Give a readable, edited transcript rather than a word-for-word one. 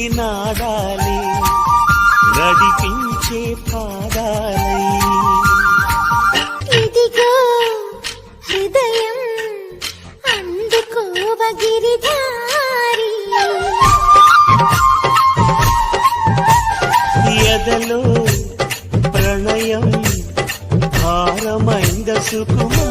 నాడాలి నడిపించే పాదాలై. ఇదిగో హృదయం అందుకోవ గిరిధారి, ఎదలో ప్రణయం భారమైంద సుకుమారి.